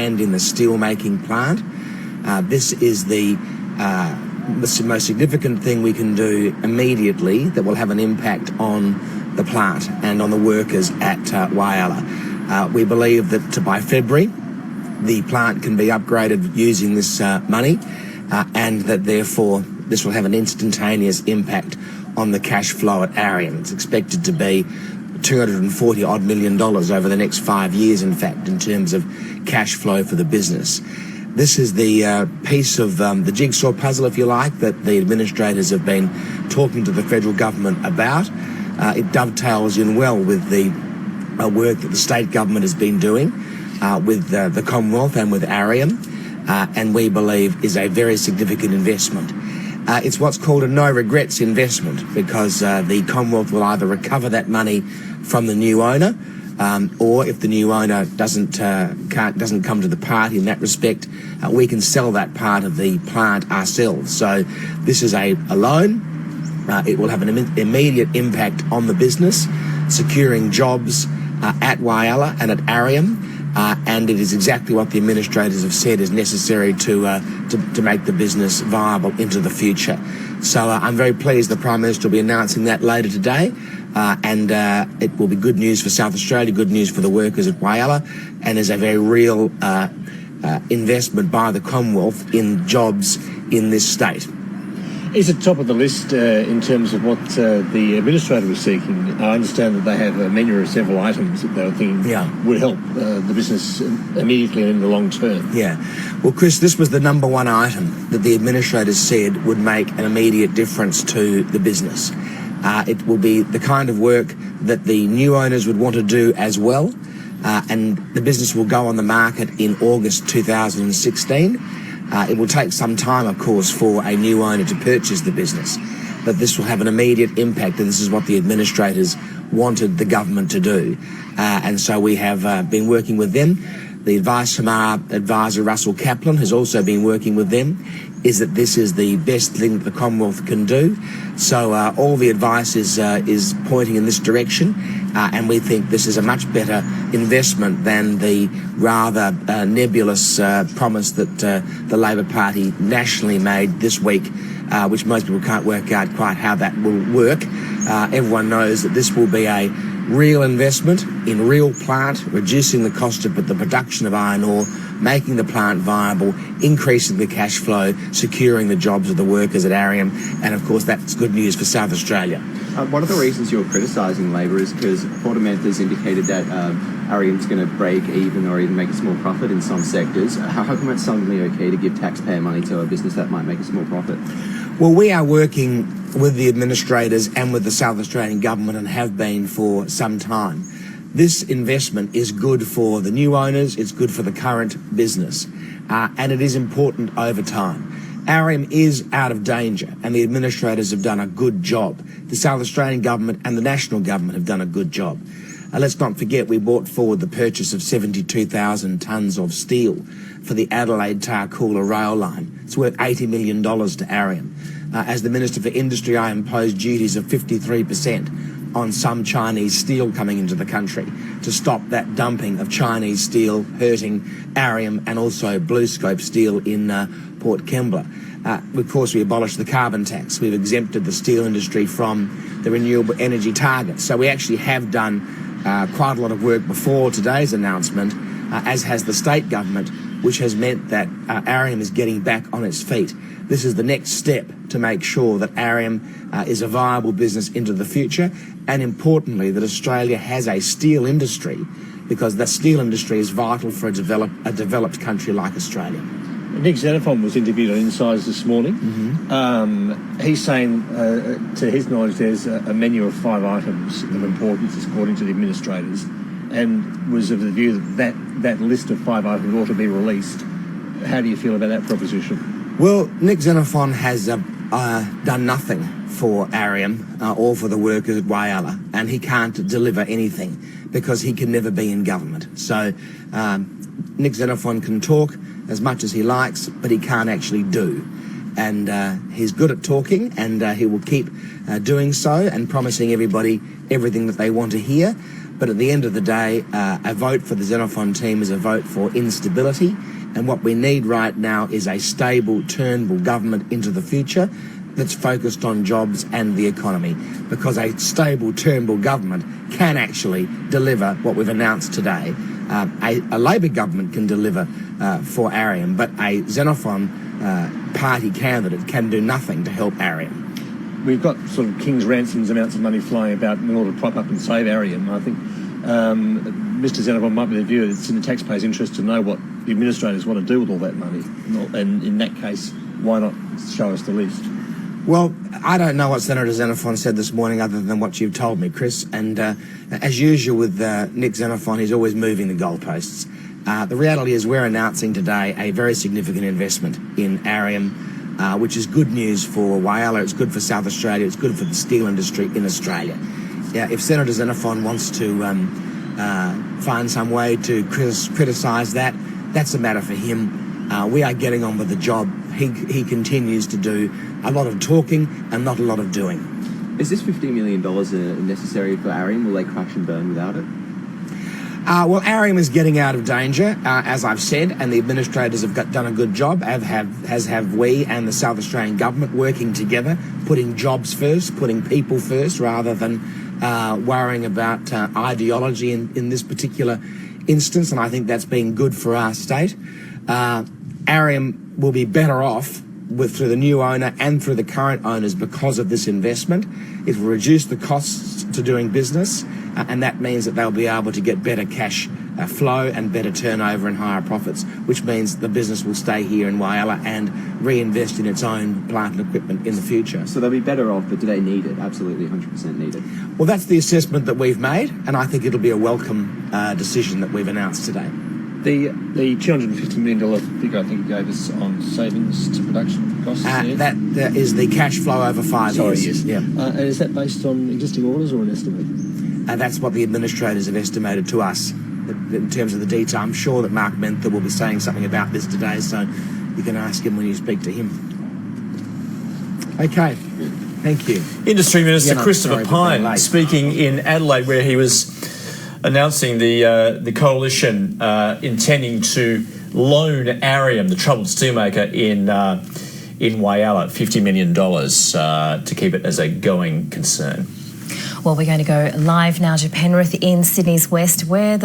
land in the steel-making plant. This is the most significant thing we can do immediately that will have an impact on the plant and on the workers at Whyalla. We believe that by February, the plant can be upgraded using this money, and that therefore this will have an instantaneous impact on the cash flow at Arrium. It's expected to be $240 odd million over the next 5 years, in fact, in terms of cash flow for the business. This is the piece of the jigsaw puzzle, if you like, that the administrators have been talking to the federal government about. It dovetails in well with the work that the state government has been doing with the Commonwealth and with Arrium, and we believe is a very significant investment. It's what's called a no-regrets investment, because the Commonwealth will either recover that money from the new owner, or if the new owner doesn't come to the party in that respect, we can sell that part of the plant ourselves. So this is a loan. It will have an immediate impact on the business, securing jobs at Whyalla and at Arrium, and it is exactly what the administrators have said is necessary to make the business viable into the future. So I'm very pleased the Prime Minister will be announcing that later today, and it will be good news for South Australia, good news for the workers at Whyalla, and is a very real investment by the Commonwealth in jobs in this state. Is it top of the list in terms of what the administrator was seeking? I understand that they have a menu of several items that they were thinking would help the business immediately and in the long term. Yeah. Well, Chris, this was the number one item that the administrators said would make an immediate difference to the business. It will be the kind of work that the new owners would want to do as well, and the business will go on the market in August 2016. It will take some time, of course, for a new owner to purchase the business, but this will have an immediate impact, and this is what the administrators wanted the government to do. And so we have been working with them. The advice from our advisor, Russell Kaplan, has also been working with them, is that this is the best thing that the Commonwealth can do. So all the advice is pointing in this direction, and we think this is a much better investment than the rather nebulous promise that the Labor Party nationally made this week, which most people can't work out quite how that will work. Everyone knows that this will be a real investment in real plant, reducing the cost of the production of iron ore, making the plant viable, increasing the cash flow, securing the jobs of the workers at Arrium, and of course that's good news for South Australia. One of the reasons you're criticising Labor is because Portament has indicated that Arrium's going to break even or even make a small profit in some sectors. How come it's suddenly okay to give taxpayer money to a business that might make a small profit? Well, we are working with the administrators and with the South Australian government, and have been for some time. This investment is good for the new owners, it's good for the current business, and it is important over time. Arrium is out of danger, and the administrators have done a good job. The South Australian government and the national government have done a good job. Let's not forget we brought forward the purchase of 72,000 tonnes of steel for the Adelaide-Tarcoola rail line. It's worth $80 million to Arrium. As the Minister for Industry, I imposed duties of 53% on some Chinese steel coming into the country to stop that dumping of Chinese steel hurting Arrium and also BlueScope Steel in Port Kembla. Of course, we abolished the carbon tax. We've exempted the steel industry from the renewable energy targets. So we actually have done quite a lot of work before today's announcement, as has the state government, which has meant that Arrium is getting back on its feet. This is the next step to make sure that Arrium is a viable business into the future, and importantly that Australia has a steel industry, because the steel industry is vital for a developed country like Australia. Nick Xenophon was interviewed on Insiders this morning. He's saying, to his knowledge, there's a menu of 5 items of importance according to the administrators, and was of the view that list of 5 items ought to be released. How do you feel about that proposition? Well, Nick Xenophon has done nothing for Arrium or for the workers at Whyalla, and he can't deliver anything because he can never be in government. So Nick Xenophon can talk as much as he likes, but he can't actually do. And he's good at talking, and he will keep doing so and promising everybody everything that they want to hear. But at the end of the day, a vote for the Xenophon team is a vote for instability. And what we need right now is a stable, Turnbull government into the future that's focused on jobs and the economy. Because a stable Turnbull government can actually deliver what we've announced today. A Labor government can deliver for Arrium, but a Xenophon party candidate can do nothing to help Arrium. We've got sort of king's ransoms amounts of money flying about in order to prop up and save Arrium. I think Mr Xenophon might be the view that it's in the taxpayers' interest to know what the administrators want to do with all that money. And in that case, why not show us the list? Well, I don't know what Senator Xenophon said this morning other than what you've told me, Chris. And as usual with Nick Xenophon, he's always moving the goalposts. The reality is we're announcing today a very significant investment in Arrium, which is good news for Whyalla, it's good for South Australia, it's good for the steel industry in Australia. Yeah, if Senator Xenophon wants to find some way to criticise that, that's a matter for him. We are getting on with the job. He continues to do a lot of talking and not a lot of doing. Is this $50 million necessary for Arrium? Will they crash and burn without it? Well, Arrium is getting out of danger, as I've said, and the administrators have done a good job, as have we and the South Australian government working together, putting jobs first, putting people first, rather than worrying about ideology in this particular instance, and I think that's been good for our state. Arrium will be better off through the new owner and through the current owners because of this investment. It will reduce the costs to doing business, and that means that they'll be able to get better cash flow and better turnover and higher profits, which means the business will stay here in Whyalla and reinvest in its own plant and equipment in the future. So they'll be better off, but do they need it? Absolutely 100% need it. Well, that's the assessment that we've made, and I think it'll be a welcome decision that we've announced today. The $250 million figure I think you gave us on savings to production costs? That is the cash flow over 5 years. Yes. Yeah. And is that based on existing orders or an estimate? That's what the administrators have estimated to us. In terms of the detail, I'm sure that Mark Mentha will be saying something about this today, so you can ask him when you speak to him. Okay, thank you. Industry Minister Christopher Pyne speaking in Adelaide, where he was announcing the coalition intending to loan Arrium, the troubled steelmaker in Whyalla, $50 million to keep it as a going concern. Well, we're going to go live now to Penrith in Sydney's West, where the